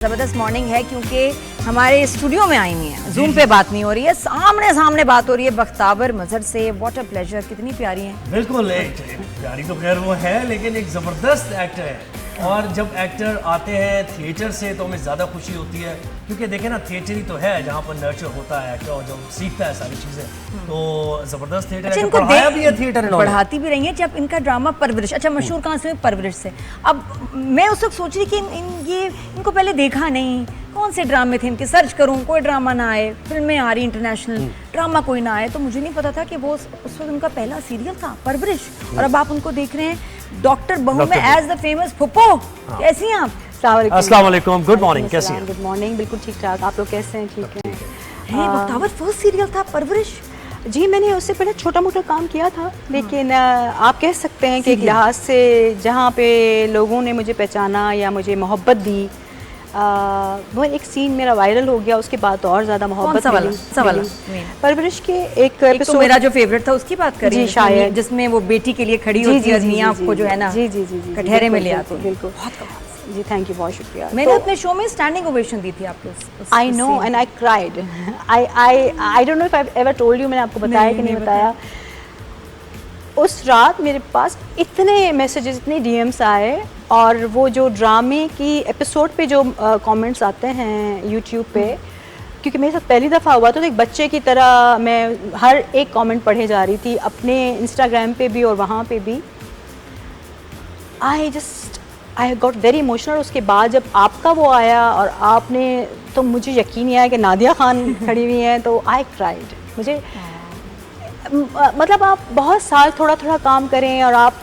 ज़बरदस्त मॉर्निंग है क्योंकि हमारे स्टूडियो में आई हुई हैं, जूम पे बात नहीं हो रही है, सामने सामने बात हो रही है बख्तावर मजहर से। व्हाट अ प्लेजर, कितनी प्यारी हैं। बिल्कुल, एक प्यारी तो खैर वो है, लेकिन एक ज़बरदस्त एक्टर है। और जब एक्टर आते हैं थिएटर से तो हमें ज़्यादा खुशी होती है, क्योंकि देखें ना, थिएटर ही तो है जहाँ पर नर्चर होता है एक्टर और जब सीखता है सारी चीज़ें। तो ज़बरदस्त थिएटर है, पढ़ाया भी है थिएटर, पढ़ाती भी रही है। जब इनका ड्रामा परवरिश, अच्छा मशहूर कहाँ से? परवरिश से। अब मैं उस वक्त सोच रही कि इनको पहले देखा नहीं, कौन से ड्रामे थे इनके, सर्च करूं, कोई ड्रामा ना आए, फिल्में आ रही इंटरनेशनल, ड्रामा कोई ना आए, तो मुझे नहीं पता था कि वो उस वक्त उनका पहला सीरियल था परवरिश। और अब आप उनको देख रहे हैं डॉक्टर बहू में एज द फेमस फुप्पो। कैसी हैं आप? अस्सलाम वालेकुम, गुड मॉर्निंग, कैसी हैं? गुड मॉर्निंग, बिल्कुल ठीक ठाक। आप लोग कैसे हैं? ठीक हैं। बख्तावर फर्स्ट सीरियल था परवरिश? जी, मैंने उससे पहले छोटा मोटा काम किया था, लेकिन आप कह सकते हैं कि एक लिहाज से जहाँ पे लोगों ने मुझे पहचाना या मुझे मोहब्बत दी, वो एक सीन मेरा वायरल हो गया। उसके बाद और ज़्यादा मोहब्बत मिली। परवरिश के एक एपिसोड, मेरा जो फेवरेट था उसकी बात करिए, शायद, जिसमें वो बेटी के लिए खड़ी होती है, मियां आपको जो है ना जी कटहरे में ले आते हैं। बिल्कुल जी, थैंक यू, बहुत शुक्रिया। मैंने अपने शो में स्टैंडिंग ओवेशन दी थी आपको। I know and I cried. I don't know if I ever told you, मैंने आपको बताया कि नहीं बताया। उस रात मेरे पास इतने मैसेजेस, इतने डीएम्स आए, और वो जो ड्रामे की एपिसोड पे जो कमेंट्स आते हैं यूट्यूब पे, क्योंकि मेरे साथ पहली दफ़ा हुआ तो एक बच्चे की तरह मैं हर एक कमेंट पढ़े जा रही थी, अपने इंस्टाग्राम पे भी और वहाँ पे भी। I got very emotional. उसके बाद जब आपका वो आया और आपने, तो मुझे यकीन नहीं आया कि नादिया खान खड़ी हुई हैं, तो आई क्राइड। मुझे मतलब आप बहुत साल थोड़ा थोड़ा काम करें और आप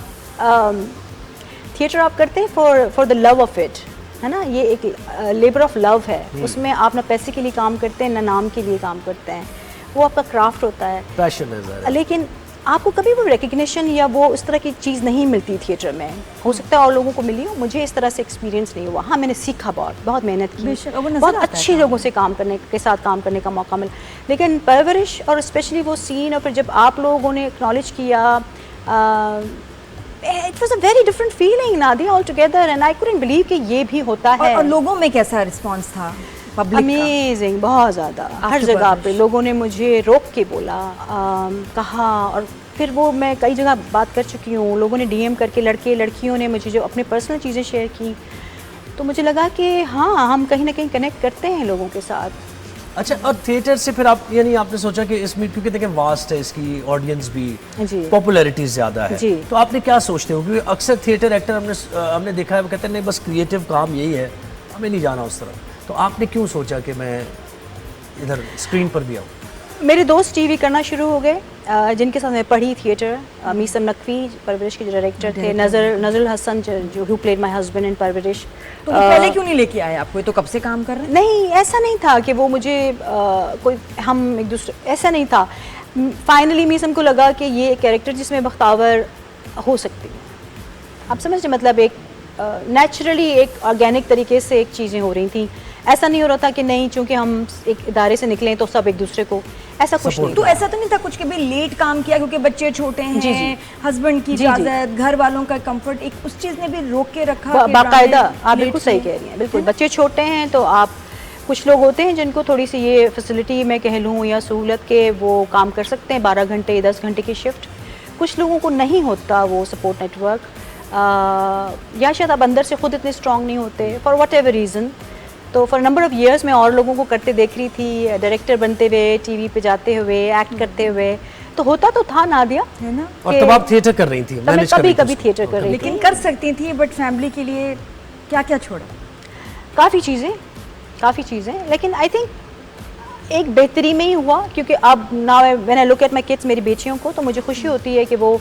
थिएटर आप करते हैं for the love of it, है ना, ये एक लेबर ऑफ लव है। उसमें आप ना पैसे के लिए काम करते हैं ना नाम के लिए काम करते हैं, वो आपका क्राफ्ट होता है, पैशन है। लेकिन आपको कभी वो रिकग्निशन या वो इस तरह की चीज़ नहीं मिलती थिएटर में। हो सकता है और लोगों को मिली हो, मुझे इस तरह से एक्सपीरियंस नहीं हुआ। हाँ, मैंने सीखा, बहुत मेहनत की, बहुत अच्छे लोगों से काम करने के साथ काम करने का मौका मिला। लेकिन परवरिश और स्पेशली वो सीन, और फिर जब आप लोगों ने एक्नॉलेज किया, it was a very different feeling, Nadia, all together, and I couldn't believe कि ये भी होता है। और लोगों में कैसा रिस्पांस था? अमेजिंग, बहुत ज़्यादा। हर जगह पे लोगों ने मुझे रोक के बोला, कहा, और फिर वो मैं कई जगह बात कर चुकी हूँ। लोगों ने डीएम करके, लड़के लड़कियों ने मुझे जो अपने पर्सनल चीज़ें शेयर की, तो मुझे लगा कि हाँ, हम कहीं ना कहीं कनेक्ट करते हैं लोगों के साथ। अच्छा, और थिएटर से फिर आप, यानी आपने सोचा कि इसमें, क्योंकि देखें वास्ट है इसकी ऑडियंस भी, पॉपुलैरिटी ज़्यादा है, तो आपने क्या सोचते हो? क्योंकि अक्सर थिएटर एक्टर हमने देखा है, वो कहते हैं नहीं बस क्रिएटिव काम यही है, हमें नहीं जाना उस तरफ। तो आपने क्यों सोचा कि मैं इधर स्क्रीन पर भी आऊँ? मेरे दोस्त टीवी करना शुरू हो गए, जिनके साथ मैं पढ़ी थिएटर। मीसम नकवी परवरिश के जो डायरेक्टर थे, नजरुल हसन जो who played my husband in परवरिश। तो पहले क्यों नहीं लेके आए आपको? तो कब से काम कर रहे हैं? नहीं, ऐसा नहीं था कि वो मुझे कोई, हम एक दूसरे, ऐसा नहीं था। फाइनली मीसम को लगा कि ये कैरेक्टर जिसमें बख्तावर हो सकती है। आप समझ रहे, मतलब एक नेचुरली, एक ऑर्गेनिक तरीके से एक चीज़ें हो रही थी। ऐसा नहीं हो रहा था कि नहीं, चूंकि हम एक इदारे से निकले तो सब एक दूसरे को, ऐसा कुछ नहीं। तो ऐसा तो नहीं था कुछ कि भाई लेट काम किया क्योंकि बच्चे छोटे हैं, हस्बैंड की इजाजत, घर वालों का कंफर्ट, एक उस चीज़ ने भी रोक के रखा? बाकायदा, आप बिल्कुल सही कह रही हैं, बिल्कुल। बच्चे छोटे हैं तो आप, कुछ लोग होते हैं जिनको थोड़ी सी ये फैसिलिटी मैं कह लूँ या सहूलत के, वो काम कर सकते हैं 12 घंटे 10 घंटे की शिफ्ट। कुछ लोगों को नहीं होता वो सपोर्ट नेटवर्क, या शायद आप अंदर से खुद इतने स्ट्रॉन्ग नहीं होते, फॉर वट एवर रीज़न। तो फॉर नंबर ऑफ़ ईयर्स मैं और लोगों को करते देख रही थी, डायरेक्टर बनते हुए, टीवी पे जाते हुए, एक्ट करते हुए, तो होता तो था नादिया, है ना। और तब आप थिएटर कर रही थी? मैं कभी थिएटर कर रही थी, लेकिन कर सकती थी, बट फैमिली के लिए क्या क्या छोड़ा? काफ़ी चीज़ें, लेकिन आई थिंक एक बेहतरी में ही हुआ, क्योंकि अब now when I look at my kids, मेरी बेटियों को, तो मुझे खुशी होती है कि वो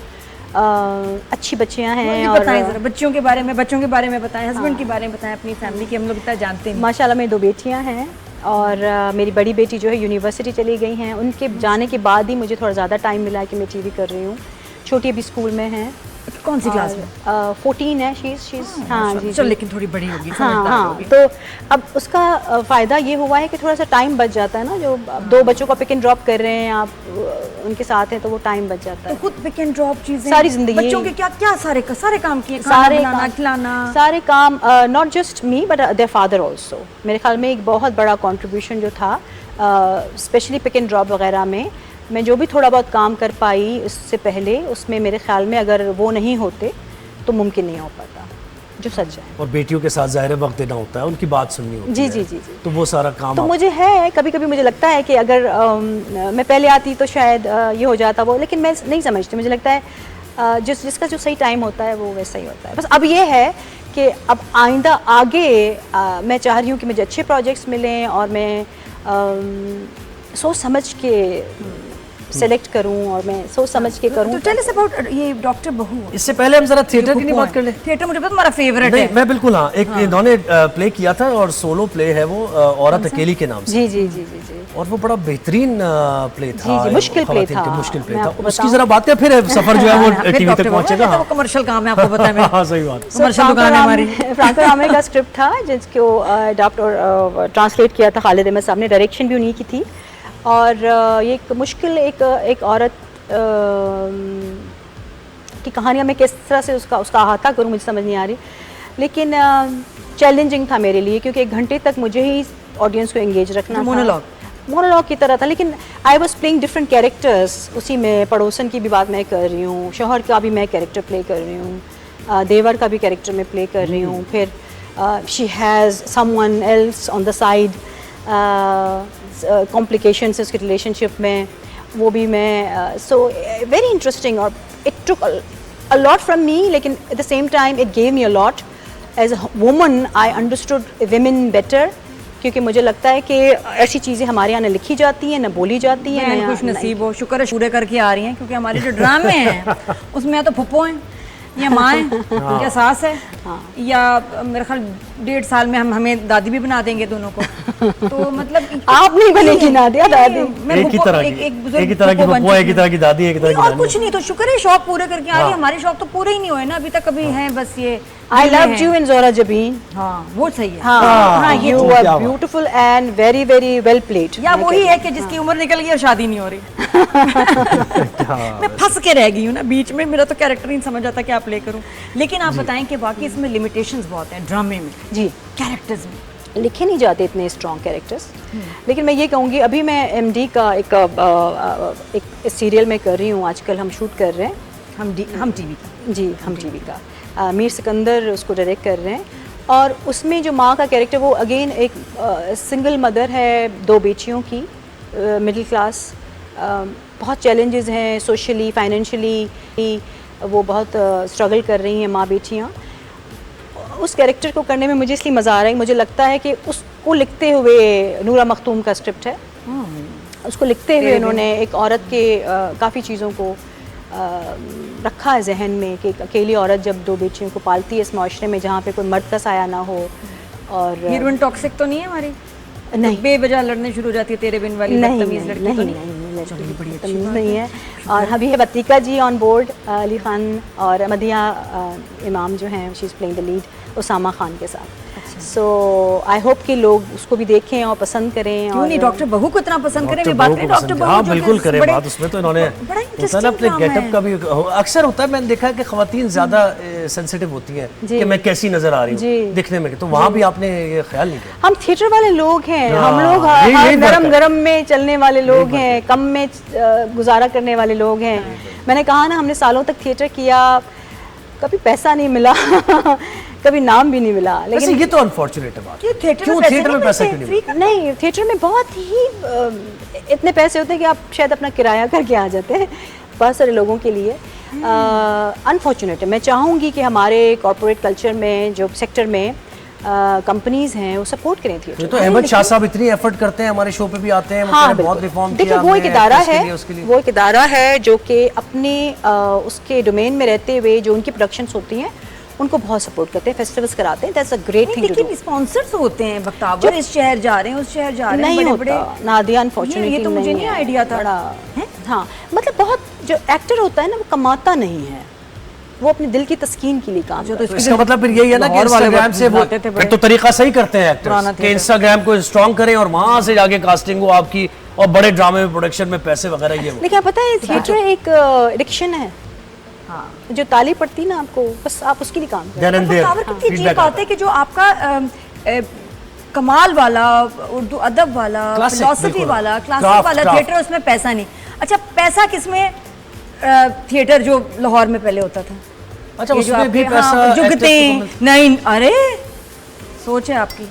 अच्छी बच्चियां हैं। और बताएं जरा बच्चों के बारे में बताएं, हस्बैंड के बारे में बताएं, अपनी फैमिली की। हम लोग इतना जानते हैं। माशाल्लाह मेरी 2 बेटियां हैं, और मेरी बड़ी बेटी जो है यूनिवर्सिटी चली गई हैं। उनके जाने के बाद ही मुझे थोड़ा ज़्यादा टाइम मिला कि मैं टीवी कर रही हूँ। छोटी अभी स्कूल में हैं। कौन सी क्लास में? 14 है she's हाँ जी चल जी। लेकिन थोड़ी बड़ी होगी, हाँ समझदार हाँ, होगी। तो अब उसका फ़ायदा ये हुआ है कि थोड़ा सा टाइम बच जाता है ना, जो अब 2 बच्चों का पिक एंड ड्रॉप कर रहे हैं आप, उनके साथ हैं तो वो टाइम बच जाता तो है। खुद पिक एंड ड्रॉप चीजें, सारी ज़िंदगी बच्चों के क्या क्या सारे काम किए, सारे खाना बनाना, काम, खिलाना। सारे काम, not just me but their father also. मेरे ख्याल में एक बहुत बड़ा कंट्रीब्यूशन जो था, स्पेशली पिक एंड ड्रॉप वगैरह में, मैं जो भी थोड़ा बहुत काम कर पाई उससे पहले, उसमें मेरे ख्याल में अगर वो नहीं होते तो मुमकिन नहीं हो पाता, जो सच है। और बेटियों के साथ ज़ाहिर है वक्त देना होता है, उनकी बात सुननी होती जी है। जी जी जी। तो वो सारा काम तो आप- मुझे है, कभी कभी मुझे लगता है कि अगर मैं पहले आती तो शायद ये हो जाता वो, लेकिन मैं नहीं समझती। मुझे लगता है जिसका जो सही टाइम होता है वो वैसा ही होता है। बस अब ये है कि अब आइंदा आगे मैं चाह रही हूँ कि मुझे अच्छे प्रोजेक्ट्स मिलें और मैं सोच समझ के सेलेक्ट करूं और मैं सोच समझ के करूं। तो टेल अस अबाउट ये डॉक्टर बहू। इससे पहले हम जरा थिएटर की नहीं बात कर ले। थिएटर मुझे पता तुम्हारा फेवरेट नहीं, है। मैं बिल्कुल हाँ, एक इन्होंने प्ले किया था और सोलो प्ले है वो, औरत अकेली के नाम से। जी जी जी जी जी। और वो बड़ा बेहतरीन प्ले था। जी, मुश्किल प्ले ख़वातीन के था। मुश्किल प्ले मैं था। आपको उसकी बताऊं। जरा बात है, फिर सफर जो है वो फिर टीवी डॉक्टर तक बहू, पहुंचेगा। ये तो वो कमर्शियल काम है, आपको पता है। हाँ सही बात। कमर्शियल दुकान है हमारी। फ्रांको रामे का स्क्रिप्ट था जिसको अडॉप्ट और ट्रांसलेट किया था खालिद अहमद साहब ने, डायरेक्शन भी उन्हीं की थी। और ये एक मुश्किल एक औरत की कहानियाँ मैं किस तरह से उसका अहाता करूँ मुझे समझ नहीं आ रही, लेकिन चैलेंजिंग था मेरे लिए, क्योंकि 1 घंटे तक मुझे ही ऑडियंस को एंगेज रखना था। मोनोलॉग की तरह था, लेकिन I was playing different characters. उसी में पड़ोसन की भी बात मैं कर रही हूँ, शौहर का भी मैं कैरेक्टर प्ले कर रही हूँ, देवर का भी कैरेक्टर मैं प्ले कर रही हूँ, फिर she has someone else on the side, complications उसके रिलेशनशिप में, वो भी मैं। सो वेरी इंटरेस्टिंग, और it took a lot from me, लेकिन at the same time it gave me a lot. As a woman I understood women better, क्योंकि मुझे लगता है कि ऐसी चीज़ें हमारे यहाँ न लिखी जाती हैं, न बोली जाती हैं, खुश नसीब हो, शुक्र है पूरे करके आ रही हैं, क्योंकि हमारे जो ड्रामे हैं उसमें या तो फुप्पो हैं या माँ है या सास है, या मेरे ख्याल 1.5 साल में हमें दादी भी बना देंगे दोनों को। तो मतलब आप नहीं बनेगी नादिया दादी। एक ही तरह की पप्पो, एक ही तरह की दादी, एक ही तरह की और नानी। कुछ नहीं, तो शुक्र है शौक पूरे करके आ रही है। हमारे शौक तो पूरे ही नहीं हुए ना अभी तक, अभी हैं बस ये आई लव यू इन जोरा जबीन। हाँ वो सही है। हाँ, ये you are beautiful and very very well played. या वही है कि जिसकी उम्र निकल गई और शादी नहीं हो रही। मैं फंस के रह गई हूँ ना बीच में, मेरा तो कैरेक्टर नहीं समझ आता क्या प्ले करूँ। लेकिन आप बताएं कि बाकी इसमें लिमिटेशंस बहुत हैं ड्रामे में, जी, कैरेक्टर्स में लिखे नहीं जाते इतने स्ट्रॉन्ग कैरेक्टर्स। लेकिन मैं ये कहूँगी, अभी मैं एमडी का एक सीरियल में कर रही हूँ, आजकल हम शूट कर रहे हैं, हम टीवी का। जी, हम टीवी का। मीर सिकंदर उसको डायरेक्ट कर रहे हैं, और उसमें जो माँ का कैरेक्टर, वो अगेन एक सिंगल मदर है, 2 बेटियों की, मिडिल क्लास। बहुत चैलेंजेस हैं सोशली, फाइनेंशियली, वो बहुत स्ट्रगल कर रही हैं माँ बेटियाँ। उस कैरेक्टर को करने में मुझे इसलिए मज़ा आ रहा है, मुझे लगता है कि उसको लिखते हुए, नूरा मखतूम का स्क्रिप्ट है, उसको लिखते हुए उन्होंने एक औरत के काफ़ी चीज़ों को रखा है जहन में, कि अकेली औरत जब 2 बेटियों को पालती है इस माशरे में जहाँ पे कोई मर्द का साया ना हो। और हीरोइन टॉक्सिक तो नहीं है हमारी? नहीं, बेवजह लड़ने शुरू हो जाती है तेरे बिन वाली बदतमीज लड़की तो नहीं? तमीज़ नहीं है। और अभी है बतीका जी ऑन बोर्ड, अली खान और मदिया इमाम जो हैं, she is playing the lead Usama Khan के साथ। सो आई होप कि लोग उसको भी देखें और पसंद करें। क्यों नहीं, डॉक्टर बहू को इतना पसंद करें, बात करें डॉक्टर बहू। हाँ बिल्कुल करें बात, उसमें तो इन्होंने बड़ा होता है ना अपने गेटअप का भी। अक्सर होता है, मैंने देखा है कि खवातीन ज़्यादा सेंसिटिव होती हैं कि मैं कैसी नजर आ रही हूँ दिखने में, तो वहाँ भी आपने ये ख्याल नहीं किया? हम थिएटर वाले लोग हैं, हम लोग गरम गरम में चलने वाले लोग हैं, कम में गुजारा करने वाले लोग हैं। मैंने कहा ना, हमने सालों तक थिएटर किया, कभी पैसा नहीं मिला कभी नाम भी नहीं मिला। लेकिन ये तो अनफॉर्चुनेट है बात। क्यों थिएटर में पैसा क्यों नहीं? नहीं, थिएटर में बहुत ही इतने पैसे होते हैं कि आप शायद अपना किराया करके आ जाते हैं बहुत सारे लोगों के लिए। अनफॉर्चुनेट है। मैं चाहूँगी कि हमारे कॉर्पोरेट कल्चर में, जो सेक्टर में कंपनीज हैं, वो सपोर्ट करें थिएटर। ये तो अहमद शाह साहब इतनी एफर्ट करते हैं, हमारे शो पे भी आते हैं, हाँ, बहुत रिफॉर्म किया। देखिए, वो एक इदारा है, वो एक इदारा है जो कि अपने उसके डोमेन में रहते हुए जो उनकी प्रोडक्शंस होती हैं उनको बहुत सपोर्ट करते हैं, फेस्टिवल्स कराते हैं। That's a great thing to do. लेकिन स्पॉन्सर्स होते हैं बख्तावर, इस शहर जा रहे हैं, उस शहर जा रहे हैं, नहीं बड़े होता नादिया, अनफॉर्चुनेटली ये तो मुझे नहीं आइडिया था। हाँ, मतलब बहुत जो एक्टर होता है ना, वो कमाता नहीं है, वो अपने दिल की तस्कीन के लिए काम करते हैं। तो इसका मतलब फिर यही है ना कि इंस्टाग्राम से वो फिर तो तरीका सही करते हैं एक्टर्स कि इंस्टाग्राम को स्ट्रॉन्ग करें और वहां से जाके कास्टिंग हो आपकी और बड़े ड्रामे में प्रोडक्शन में पैसे वगैरह ये वो। लेकिन पता है थिएटर एक एडिक्शन है। हाँ, जो ताली पड़ती है ना आपको, बस आप उसके लिए काम करें। कितनी अजीब बात है कि जो आपका कमाल वाला, उर्दू अदब वाला, फिलॉसफी वाला, क्लासिक वाला थिएटर, उसमें पैसा नहीं। अच्छा, पैसा किसमें? थिएटर जो लाहौर में पहले होता था। अच्छा, उसमें भी पैसा जुगते नहीं, अरे सोच है आपकी,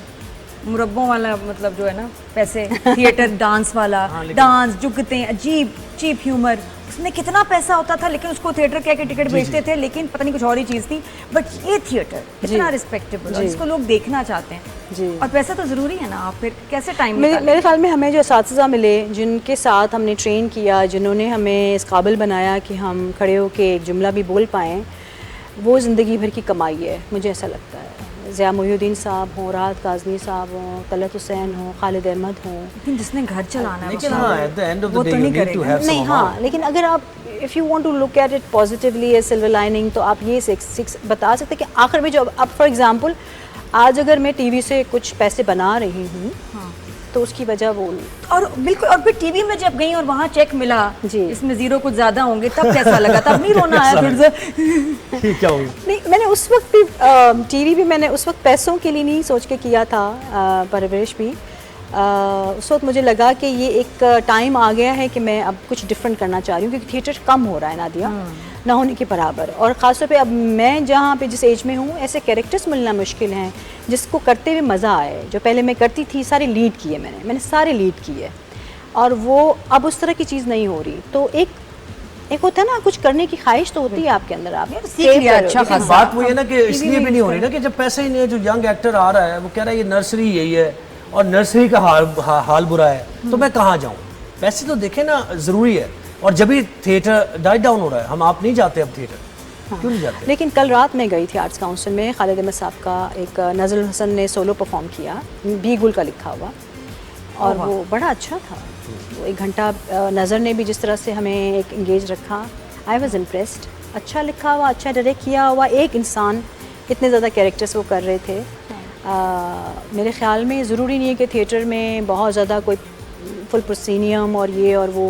मुरब्बों वाला मतलब जो है ना पैसे, थिएटर डांस वाला, डांस, जुगते, अजीब चीप ह्यूमर, उसमें कितना पैसा होता था, लेकिन उसको थिएटर कह के टिकट बेचते थे, लेकिन पता नहीं कुछ और ही चीज़ थी। बट ये थिएटर इतना रिस्पेक्टेबल और इसको लोग देखना चाहते हैं, और पैसा तो ज़रूरी है ना। आप फिर कैसे टाइम मेरे ख्याल में हमें जो असातिज़ा मिले, जिनके साथ हमने ट्रेन किया, जिन्होंने हमें इस काबिल बनाया कि हम खड़े होकर एक जुमला भी बोल पाएँ, वो ज़िंदगी भर की कमाई है, मुझे ऐसा लगता है। ज़िया मोहिउद्दीन साहब हों, राहत काज़मी साहब हों, तलत हुसैन हों, खालिद अहमद हों, लेकिन जिसने घर चलाना है लेकिन हाँ, at the end of the वो day तो you नहीं need to करेगा। have some नहीं, हाँ, लेकिन अगर आप if you want to look at it positively as silver lining, तो आप ये बता सकते हैं कि आखिर में जो अब फॉर एग्जांपल आज अगर मैं टीवी से कुछ पैसे बना रही हूँ, हाँ, तो उसकी वजह वो, और बिल्कुल, और फिर टीवी में जब गई और वहाँ चेक मिला जी, इसमें जीरो कुछ ज्यादा होंगे, तब कैसा लगा? तब नहीं रोना आया फिर से? क्या हो गया? नहीं, मैंने उस वक्त भी टीवी भी मैंने उस वक्त पैसों के लिए नहीं सोच के किया था, परवरिश भी। उस वक्त मुझे लगा कि ये एक टाइम आ गया है कि मैं अब कुछ डिफरेंट करना चाह रही हूँ, क्योंकि थिएटर कम हो रहा है नादिया, ना होने के बराबर। और ख़ासतौर पे अब मैं जहाँ पे जिस एज में हूँ, ऐसे कैरेक्टर्स मिलना मुश्किल हैं जिसको करते हुए मज़ा आए। जो पहले मैं करती थी, सारे लीड किए मैंने सारे लीड किए, और वो अब उस तरह की चीज़ नहीं हो रही। तो एक होता है ना, कुछ करने की ख्वाहिश तो होती है आपके अंदर, आप सीख लिया। अच्छा, बात वो ये ना कि इसलिए भी नहीं हो रही ना कि जब पैसा ही नहीं है, जो यंग एक्टर आ रहा है वो कह रहा है ये नर्सरी यही है और नर्सरी का हाल बुरा है, तो मैं कहाँ जाऊँ? पैसे तो देखें ना, ज़रूरी है। और जब भी थिएटर डाइट डाउन हो रहा है, हम आप नहीं जाते अब थिएटर, हाँ, क्यों नहीं जाते? लेकिन कल रात मैं गई थी आर्ट्स काउंसिल में, खालिद अहमद साहब का एक नज़रुल हसन ने सोलो परफॉर्म किया, बी गुल का लिखा हुआ, और वो बड़ा अच्छा था। वो 1 घंटा नज़र ने भी जिस तरह से हमें एक इंगेज रखा, आई वॉज इम्प्रेस्ड। अच्छा लिखा हुआ, अच्छा डायरेक्ट किया हुआ, एक इंसान, इतने ज़्यादा कैरेक्टर्स वो कर रहे थे। मेरे ख़्याल में ज़रूरी नहीं है कि थिएटर में बहुत ज़्यादा कोई फुल प्रोसीनियम और ये और वो,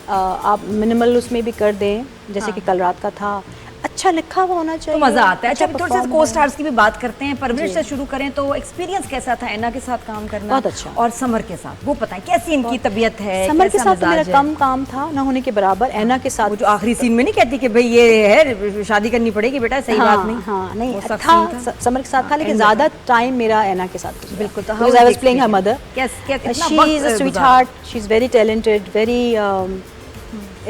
आप मिनिमल उसमें भी कर दें, जैसे कि कल रात का था। अच्छा लिखा हुआ होना चाहिए, तो मज़ा आता है। अच्छा, थोड़ा सा को स्टार्स की भी बात करते हैं। परवरिश से शुरू करें तो एक्सपीरियंस कैसा था ऐना के साथ काम करना? बहुत अच्छा। और समर के साथ वो बताएं, कैसी इनकी तबीयत है? समर के साथ तो मेरा कम काम था, ना होने के बराबर। ऐना के साथ वो जो आखिरी सीन में नहीं कहती कि भाई ये है, शादी करनी पड़ेगी बेटा, सही बात नहीं? हाँ, नहीं था, समर के साथ था, लेकिन ज़्यादा टाइम मेरा ऐना के साथ था। बिल्कुल। तो I was playing her mother. She is a sweet heart, she is very talented, very,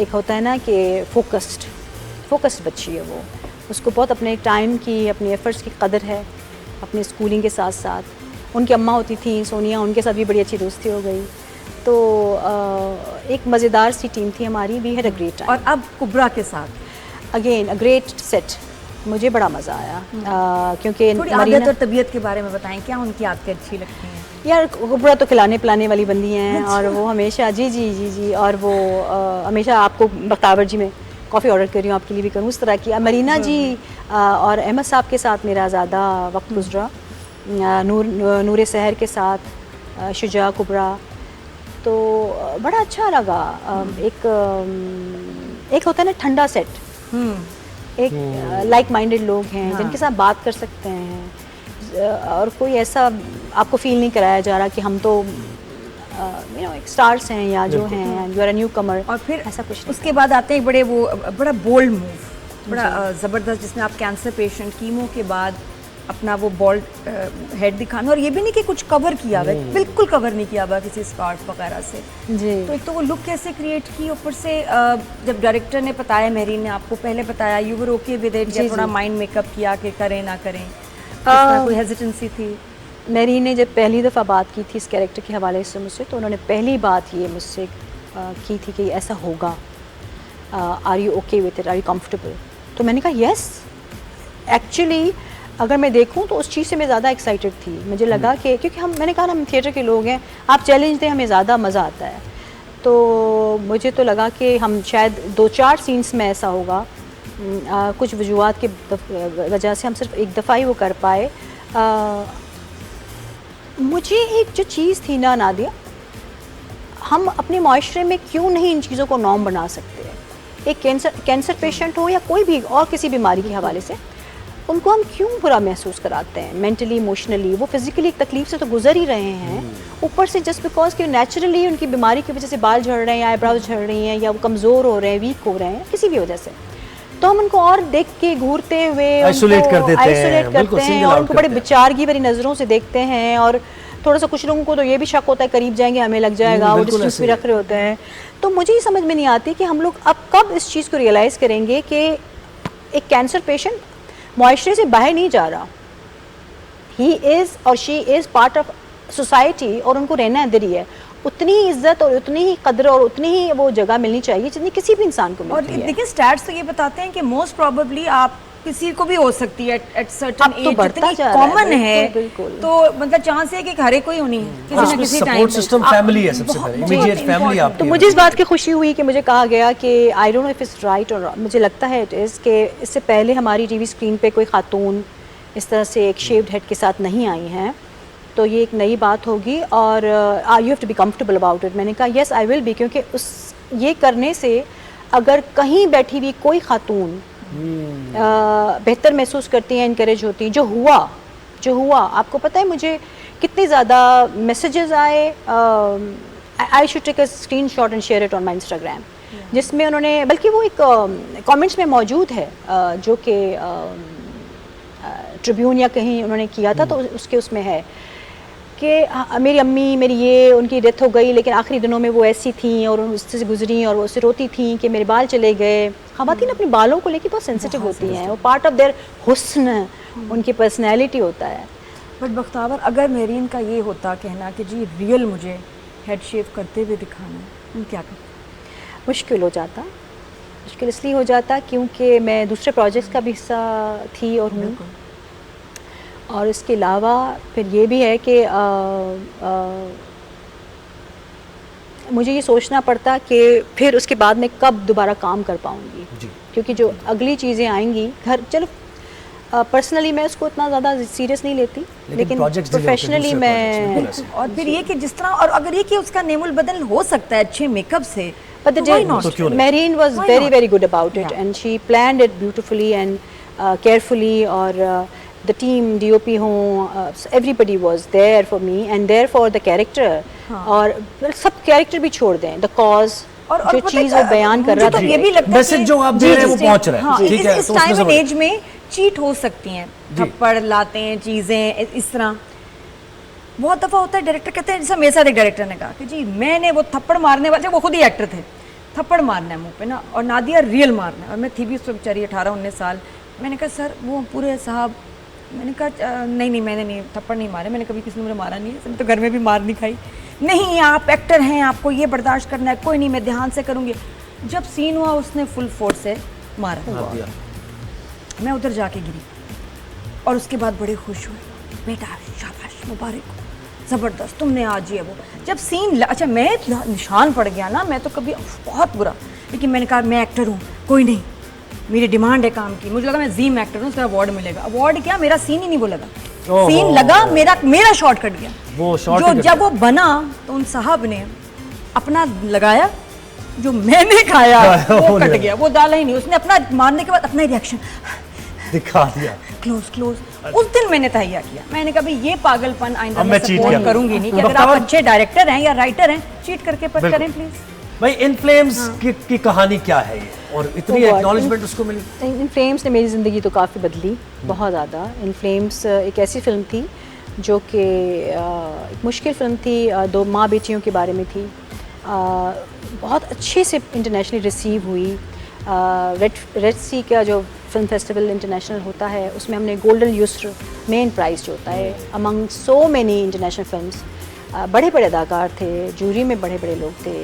एक होता है ना कि फोकस्ड बच्ची है वो। उसको बहुत अपने टाइम की, अपने एफर्ट्स की कदर है, अपने स्कूलिंग के साथ साथ। उनकी अम्मा होती थी सोनिया, उनके साथ भी बड़ी अच्छी दोस्ती हो गई। तो एक मज़ेदार सी टीम थी हमारी। We had a great time. और अब कुबरा के साथ अगेन अ ग्रेट सेट, मुझे बड़ा मज़ा आया। क्योंकि थोड़ी आदत और तबीयत के बारे में बताएं, क्या उनकी आदतें अच्छी लगती हैं? यार, कुबरा तो खिलाने पिलाने वाली बंदी हैं, और वो हमेशा जी, और वो हमेशा आपको बख्तावर जी में कॉफ़ी ऑर्डर कर रही हूँ, आपके लिए भी करूँ, उस तरह की। मरीना जी और अहमद साहब के साथ मेरा ज़्यादा वक्त गुजरा, नूर सहर के साथ, शुजा, कुबरा, तो बड़ा अच्छा लगा। एक होता है ना ठंडा सेट, एक लाइक माइंडेड लोग हैं, हाँ, जिनके साथ बात कर सकते हैं, और कोई ऐसा आपको फील नहीं कराया जा रहा कि हम तो एक स्टार्स हैं या जो हैं, यू आर अ न्यू कमर। और फिर ऐसा कुछ उसके बाद आते हैं बड़ा बोल्ड मूव, बड़ा ज़बरदस्त, जिसमें आप कैंसर पेशेंट, कीमो के बाद अपना वो बॉल्ड हेड दिखाना, और ये भी नहीं कि कुछ कवर किया हुआ, बिल्कुल कवर नहीं किया हुआ किसी स्कार्फ वगैरह से जी। तो एक तो वो लुक कैसे क्रिएट की, ऊपर से जब डायरेक्टर ने बताया, मेरीन ने आपको पहले बताया, you were okay with it, या थोड़ा माइंड मेकअप किया कि करें ना करें, कोई हेजिटेंसी थी? मेरीन ने जब पहली दफ़ा बात की थी इस कैरेक्टर के हवाले से मुझसे, तो उन्होंने पहली बात ये मुझसे की थी कि ऐसा होगा, are you okay with it, are you comfortable? तो मैंने कहा येस। एक्चुअली अगर मैं देखूं तो उस चीज़ से मैं ज़्यादा एक्साइटेड थी। मुझे लगा कि क्योंकि मैंने कहा ना, हम थिएटर के लोग हैं, आप चैलेंज दें, हमें ज़्यादा मज़ा आता है। तो मुझे तो लगा कि हम शायद 2-4 सीन्स में ऐसा होगा कुछ वजूहात की वजह से हम सिर्फ एक दफ़ा ही वो कर पाए। मुझे एक जो चीज़ थी ना नादिया, हम अपने माशरे में क्यों नहीं इन चीज़ों को नॉर्म बना सकते हैं? एक कैंसर पेशेंट हो या कोई भी और किसी बीमारी के हवाले से, उनको हम क्यों बुरा महसूस कराते हैं मेंटली, इमोशनली? वो फिजिकली एक तकलीफ से तो गुजर ही रहे हैं, ऊपर से जस्ट बिकॉज कि नेचुरली उनकी बीमारी की वजह से बाल झड़ रहे हैं या आईब्रोज झड़ रही हैं या वो कमज़ोर हो रहे हैं, वीक हो रहे हैं, किसी भी वजह से, तो हम उनको और देख के घूरते हुए आइसोलेट कर देते हैं और उनको बड़े बेचारगी भरी नज़रों से देखते हैं। और थोड़ा सा कुछ लोगों को तो ये भी शक होता है करीब जाएंगे हमें लग जाएगा, वो डिस्टेंस भी रख रहे होते हैं। तो मुझे ये समझ में नहीं आती कि हम लोग अब कब इस चीज़ को रियलाइज़ करेंगे कि एक कैंसर पेशेंट मुआशरे से बाहर नहीं जा रहा, ही इज़ और she is part of society और उनको रहना इधर ही है। उतनी ही इज्जत और उतनी ही कदर और उतनी ही वो जगह मिलनी चाहिए जितनी किसी भी इंसान को मिलती है। और देखिए स्टैट्स तो ये बताते हैं कि मोस्ट प्रोबेबली आप किसी को भी हो सकती है एट सर्टेन एज, जितनी कॉमन है तो मतलब चांस है कि हर एक को ही होनी है किसी ना किसी टाइम। सपोर्ट सिस्टम फैमिली है सबसे पहले, इमीडिएट फैमिली आपकी। तो मुझे इस बात की खुशी हुई कि मुझे कहा गया कि I don't know if it's right और मुझे लगता है इट इज़ कि इससे पहले हमारी टीवी स्क्रीन पे कोई खातून इस तरह से एक शेव्ड हेड के साथ नहीं आई हैं, तो ये एक नई बात होगी और you have to be comfortable about it. मैंने कहा येस आई विल बी, क्योंकि उस ये करने से अगर कहीं बैठी हुई कोई खातून बेहतर महसूस करती हैं, इनकरेज होती हैं, जो हुआ आपको पता है मुझे कितने ज़्यादा मैसेजेस आए। I should take a screenshot and share it on my Instagram, जिसमें उन्होंने, बल्कि वो एक कमेंट्स में मौजूद है जो कि ट्रिब्यून या कहीं उन्होंने किया था, तो उसके उसमें है कि मेरी अम्मी, मेरी ये उनकी डेथ हो गई लेकिन आखिरी दिनों में वो ऐसी थी और उससे से गुजरी और वो उससे रोती थी कि मेरे बाल चले गए। ख़वातीन अपने बालों को लेकर बहुत सेंसिटिव होती हैं, वो पार्ट ऑफ देयर हुस्न, उनकी पर्सनैलिटी होता है। बट बख्तावर, अगर मेरीन का ये होता कहना कि जी रियल मुझे हेड शेव करते हुए दिखाना है, तुम क्या करते? मुश्किल हो जाता, मुश्किल इसलिए हो जाता क्योंकि मैं दूसरे प्रोजेक्ट्स का भी हिस्सा थी और हूँ, और इसके अलावा फिर ये भी है कि मुझे ये सोचना पड़ता कि फिर उसके बाद मैं कब दोबारा काम कर पाऊँगी, क्योंकि जो अगली चीज़ें आएंगी घर, चलो पर्सनली मैं उसको इतना ज़्यादा सीरियस नहीं लेती, लेकिन प्रोफेशनली मैं, और फिर ये कि जिस तरह, और अगर ये कि उसका नेमुल बदल हो सकता है अच्छे मेकअप से, but Marine was very good about it, and she planned it beautifully and carefully, और the team DOP हों, everybody was there for me and there for the character, और सब कैरेक्टर भी छोड़ दें, the cause, और जो चीज़ वो बयान कर रहा था, ये भी लगता है मैसेज जो आप दे रहे हैं वो पहुंच रहा है, ठीक है। इस टाइम एंड एज में चीट हो सकती हैं, थप्पड़ लाते हैं चीज़ें इस तरह। बहुत दफ़ा होता है डायरेक्टर कहते हैं, जैसे मेरे साथ एक डायरेक्टर ने कहा कि जी मैंने वो थप्पड़ मारने वाले, वो खुद ही एक्टर थे, थप्पड़ मारना है मुंह पे ना, और नादिया रियल मारना है, और मैं थी भी उस पर बेचारी 18-19 साल। मैंने कहा सर वो पूरे साहब, मैंने कहा नहीं मैंने नहीं थप्पड़ नहीं मारे, मैंने कभी किसी ने मुझे मारा नहीं है, तो घर में भी मार नहीं खाई। नहीं आप एक्टर हैं, आपको ये बर्दाश्त करना है, कोई नहीं मैं ध्यान से करूँगी। जब सीन हुआ उसने फुल फोर्स से मारा, मैं उधर जाके गिरी, और उसके बाद बड़े खुश हुए, बेटा शाबाश मुबारक हो, ज़बरदस्त तुमने आज ये वो। जब सीन अच्छा मैं निशान पड़ गया ना, मैं तो कभी बहुत बुरा, लेकिन मैंने कहा मैं एक्टर हूँ, कोई नहीं, मेरी डिमांड है काम की, मुझे लगा मैं ज़ीम एक्टर हूँ, उसका अवार्ड मिलेगा। अवार्ड क्या, मेरा सीन ही नहीं वो लगा, सीन लगा मेरा शॉट कट गया। वो जो जब वो बना तो उन साहब ने अपना लगाया, जो मैंने खाया वो कट गया, वो डाला ही नहीं, उसने अपना मारने के बाद अपना रिएक्शन दिखा दिया, क्लोज। उस दिन मैंने तहैया किया, मैंने कहा भाई ये पागलपन आइंदा मैं सपोर्ट करूंगी नहीं, कि अगर आप अच्छे डायरेक्टर हैं या राइटर हैं, चीट करके पर करें प्लीज। भाई इन फ्लेम्स की कहानी क्या है ये, और इतनी एक्नॉलेजमेंट उसको मिली? इन फ्लेम्स ने मेरी ज़िंदगी तो काफ़ी बदली, बहुत ज़्यादा। इन फ्लेम्स एक ऐसी फिल्म थी जो कि एक मुश्किल फिल्म थी, दो माँ बेटियों के बारे में थी, बहुत अच्छे से इंटरनेशनली रिसीव हुई। रेड सी का जो फिल्म फेस्टिवल इंटरनेशनल होता है, उसमें हमने गोल्डन यूस्र मेन प्राइज़ जो होता है among so many international films, बड़े बड़े अदाकार थे, जूरी में बड़े बड़े लोग थे,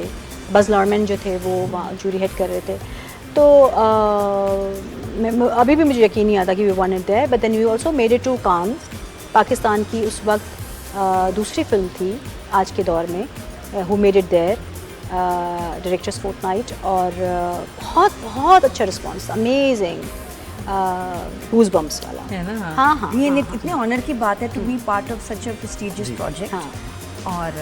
बज़ लॉरमैन जो थे वो वहाँ जूरी हेड कर रहे थे। तो अभी भी मुझे यकीन नहीं आता कि we won it there, but then we also made it to Cannes, Pakistan की उस वक्त दूसरी फिल्म थी आज के दौर में, who made it there, directors fortnight, और बहुत बहुत अच्छा रिस्पॉन्स, अमेजिंग, गूज़बम्प्स वाला है ना। हाँ हाँ, ये हाँ, इतने ऑनर की बात है to be part of such a prestigious project. हाँ। और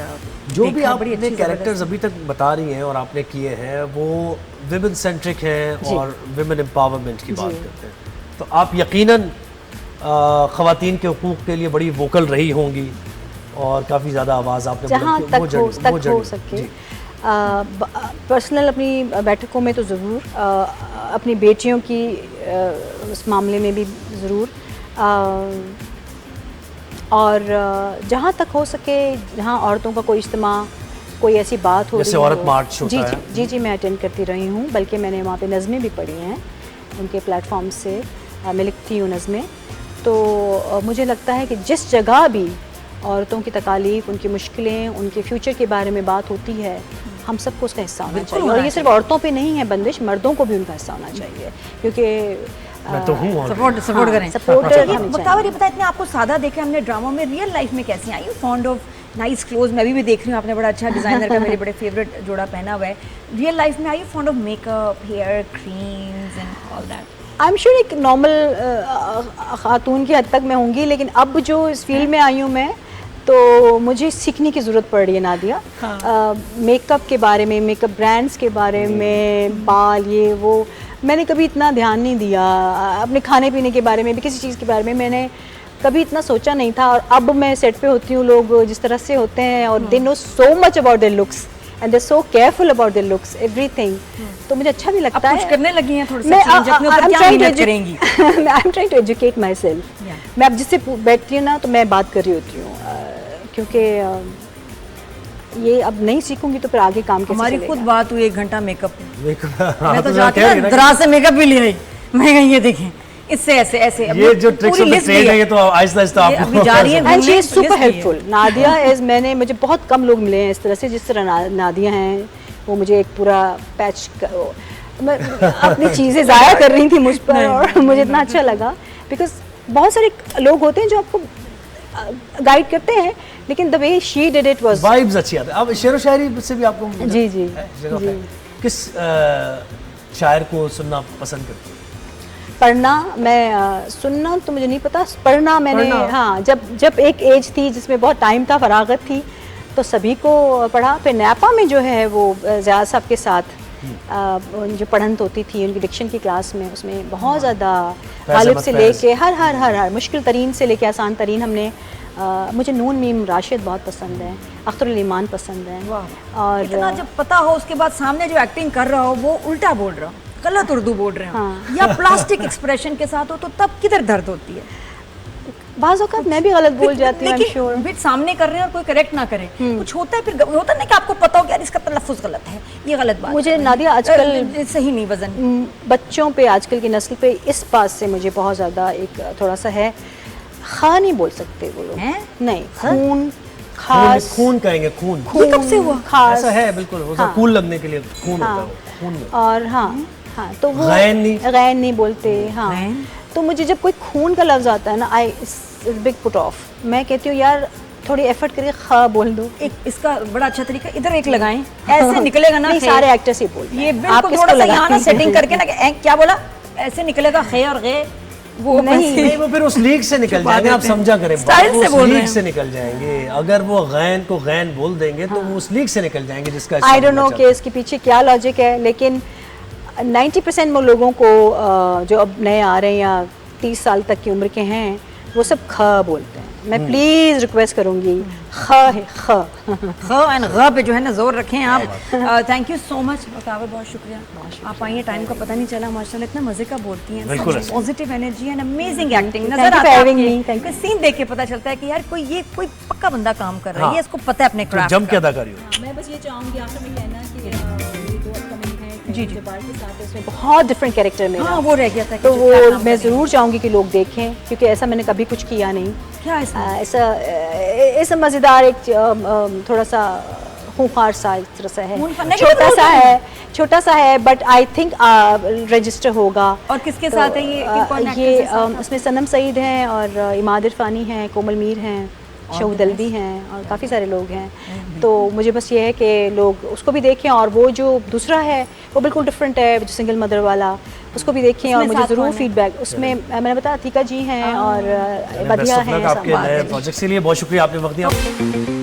जो भी देखा, बड़ी आपने अच्छी कैरेक्टर्स अभी तक बता रही हैं और आपने किए हैं वो विमेन सेंट्रिक हैं और विमेन एम्पावरमेंट की बात करते हैं, तो आप यकीनन ख़वातीन के हुकूक़ के लिए बड़ी वोकल रही होंगी और काफ़ी ज़्यादा आवाज़ आपने जहाँ बुलंद की, तक हो सके। पर्सनल अपनी बैठकों में तो ज़रूर, अपनी बेटियों की उस मामले में भी ज़रूर, और जहाँ तक हो सके जहाँ औरतों का कोई इज्तिमा, कोई ऐसी बात हो रही जैसे औरत मार्च होता है। जी मैं अटेंड करती रही हूँ, बल्कि मैंने वहाँ पे नज़में भी पढ़ी हैं उनके प्लेटफॉर्म से, मैं लिखती हूँ नज़में। तो मुझे लगता है कि जिस जगह भी औरतों की तकालीफ, उनकी मुश्किलें, उनके फ्यूचर के बारे में बात होती है, हम सबको उसका हिस्सा होना चाहिए। और ये सिर्फ औरतों पे नहीं है बंदिश, मर्दों को भी उनका हिस्सा होना चाहिए, क्योंकि मैं तो हूँ सपोर्ट करें। सपोर्टर बताओ, ये पता इतने आपको सादा देखे हमने ड्रामा में, रियल लाइफ में कैसी आई? You fond of nice cloth? मैं भी देख रही हूँ, आपने बड़ा अच्छा डिजाइनर का मेरे बड़े फेवरेट जोड़ा पहना हुआ है। रियल लाइफ में I you fond of makeup, hair creams and all that? I am sure एक नॉर्मल खातून की हद तक मैं होंगी, लेकिन अब जो इस फील्ड में आई हूँ मैं, तो मुझे सीखने की ज़रूरत पड़ रही है नादिया। मेकअप के बारे में, मेकअप ब्रांड्स के बारे में, बाल ये वो मैंने कभी इतना ध्यान नहीं दिया। अपने खाने पीने के बारे में भी, किसी चीज़ के बारे में मैंने कभी इतना सोचा नहीं था। और अब मैं सेट पे होती हूँ, लोग जिस तरह से होते हैं और they know so much about their looks and they so careful about their looks, everything. तो मुझे अच्छा भी लगता है। कुछ करने लगी हैं थोड़ा सा चेंज अपने ऊपर, क्या मेहनत करेंगी? I am trying to educate myself. मैं अब जिससे बैठती हूँ ना, तो मैं बात कर रही होती हूँ, क्योंकि ये अब नहीं सीखूंगी तो फिर आगे काम कैसे हमारी चलेगा? खुद बात हुई 1 घंटा मेकअप में। हाँ, मैं तो जाके ना दराज से मेकअप भी ले आई। मैं कहीं ये देखें, इससे ऐसे ऐसे ये जो ट्रिक्स ऑफ द ट्रेड है, ये तो आहिस्ता आहिस्ता ये अभी जा रही है। And she is super helpful. Nadia is, मुझे बहुत कम लोग मिले हैं इस तरह से, जिस तरह नादिया हैं। वो मुझे एक पूरा पैच मैं अपनी चीज़ें ज़ाया कर रही थी मुझ पर, और मुझे इतना अच्छा लगा, बिकॉज बहुत सारे लोग होते हैं जो आपको गाइड करते हैं, लेकिन the way she did it was, vibes अच्छी आती है। अब शेर व शायरी से भी आपको जी किस शायर को सुनना पसंद करती है? पढ़ना, मैं सुनना तो मुझे नहीं पता, पढ़ना मैंने हाँ, जब एक एज थी जिसमें बहुत टाइम था, फरागत थी, तो सभी को पढ़ा। फिर नैपा में जो है वो ज़िया साहब के साथ जो पढ़ंत होती थी उनकी डिक्शन की क्लास में, उसमें बहुत ज़्यादा गालिब से लेके हर मुश्किल तरीन से लेके आसान तरीन हमने मुझे नून मीम राशिद बहुत पसंद है, अख्तरुल ईमान पसंद है। और इतना जब पता हो, उसके बाद सामने जो एक्टिंग कर रहा हो वो उल्टा बोल रहा हो, गलत उर्दू बोल रहे हो, या प्लास्टिक एक्सप्रेशन के साथ हो, तो तब किधर दर्द होती है? बाज़ औक़ात मैं भी गलत बोल जाती हूँ, श्योर बिट सामने कर रहे हैं और कोई करेक्ट ना करे, कुछ होता है, फिर होता है ना कि आपको पता हो कि यार इसका तलफ़्फ़ुज़ गलत है, ये गलत बात। मुझे नादिया आजकल सही नहीं, वजन बच्चों पे, आजकल की नस्ल पे इस बात से मुझे बहुत ज़्यादा एक थोड़ा सा है, खा नहीं बोल सकते वो लोग, नहीं, खून खास, खून कहेंगे, खून कब से हुआ? खास ऐसा है, बिल्कुल वो कूल लगने के लिए खून होता है, खून में। और हाँ, तो वो गैन नहीं बोलते। हाँ, तो मुझे जब कोई खून का लफ्ज़ आता है ना, आई बिग पुट ऑफ। मैं कहती हूँ यार थोड़ी एफर्ट करके खा बोल दो। एक इसका बड़ा अच्छा तरीका, इधर एक लगाएं, ऐसे निकलेगा ना। नहीं, सारे एक्टर्स ही बोलते हैं, ये बिल्कुल थोड़ा सा यहाँ ना सेटिंग करके ना, क्या बोला, ऐसे निकलेगा खे और गे, वो नहीं, वो फिर उस लीक से निकल जाएंगे, आप समझा करें, स्टाइल से बोल रहे हैं, से निकल जाएंगे। अगर वो गैन को गैन बोल देंगे तो वो उस लीक से निकल जाएंगे, जिसका आई डोंट नो कि इसके पीछे क्या लॉजिक है, लेकिन 90% लोगों को जो अब नए आ रहे हैं या 30 साल तक की उम्र के हैं, वो सब ख बोलते हैं। मैं प्लीज रिक्वेस्ट करूंगी, ख है, ख एंड ग पे जो है ना जोर रखें आप। थैंक यू सो मच मुकाबल, बहुत शुक्रिया आप आई हैं, टाइम का पता नहीं चला, माशाल्लाह इतना मजे का बोलती हैं, positive energy and amazing acting नजर आता है। सीन देख के पता चलता है कि यार ये कोई पक्का बंदा काम कर रहा है, इसको पता है अपने क्राफ्ट। जम के अदा करिए। मैं बस ये चाहूंगी आपसे मैं कहना कि जी के साथ इसमें बहुत डिफरेंट कैरेक्टर में, हाँ, वो रह गया था, तो वो मैं ज़रूर चाहूँगी कि लोग देखें, क्योंकि ऐसा मैंने कभी कुछ किया नहीं। क्या ऐसा मज़ेदार एक थोड़ा सा खूंखार सा इस तरह सा है, छोटा सा है, बट आई थिंक रजिस्टर होगा। और किसके साथ है ये? ये इसमें सनम सईद हैं और इमाद इरफानी हैं, कोमल मीर हैं, शहूद अल्वी हैं और काफ़ी सारे लोग हैं। तो मुझे बस ये है कि लोग उसको भी देखें, और वो जो दूसरा है वो बिल्कुल डिफरेंट है, जो सिंगल मदर वाला, उसको भी देखें और मुझे ज़रूर फीडबैक। उसमें मैंने बताया अतीका जी हैं और बदिया हैं। आपके नए प्रोजेक्ट के लिए बहुत शुक्रिया, आपने वक्त दिया।